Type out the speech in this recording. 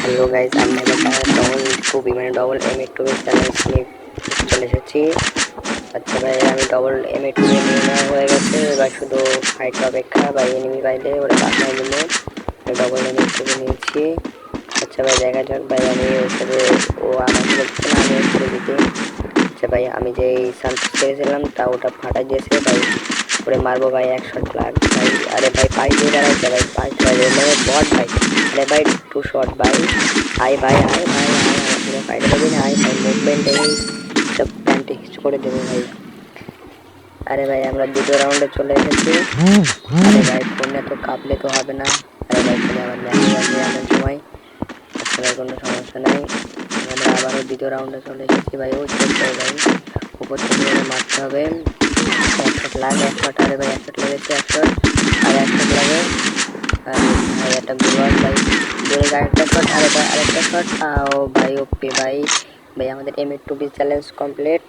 Hello guys, আমি double টুবি মানে double M8 challenge নিয়ে চলে এসেছি। আচ্ছা ভাই, আমি ডবল M8 নিয়ে নেওয়া হয়ে গেছে, এবার শুধু ফাইট অপেক্ষা। ভাই এনিমি পাইলে ওরা বাঁচাই দিলে ডবল M8 নিয়েছি। আচ্ছা ভাই, দেখা যাক ভাই, আমি ওখানে ও আমাকে বলছে না, আমি ওখানে দিতে। আচ্ছা ভাই, আমি যে সানসেট ছেড়েছিলাম তা ওটা ফাটাই দিয়েছে ভাই, ওরে মারবো ভাই, 1 শট লাগ ভাই। আরে ভাই পাই দিয়ে দাঁড়াইছে ভাই, পাই বট ভাই। আরে ভাই 2 শট ভাই। আয় ভাই, আয় ভাই, আয় আমার পুরো ফাইটে দেবে না, আয় ভাই মুভমেন্ট এই সব প্যান্টে কিছু করে দেবে ভাই। আরে ভাই আমরা দ্বিতীয় রাউন্ডে চলে এসেছি। আরে ভাই ফোনে তো কাঁপলে তো হবে না। আরে ভাই ফোনে আবার ম্যাসেজ আসবে এমন সময়। আচ্ছা ভাই কোনো সমস্যা নাই, আমরা আবারও দ্বিতীয় রাউন্ডে চলে এসেছি ভাই। ও চলছে ভাই, উপর থেকে মারতে হবে। 1 শট লাগে, 1 শট। আরে ভাই 1 শট লেগেছে, 1 শট আর 1 শট লাগে। আরে ভাই একটা গুলার ভাই, দূরে আরেকটা শট। আরে ভাই আরেকটা শট। ও ভাই ওপি ভাই, ভাই আমাদের M8 চ্যালেঞ্জ কমপ্লিট।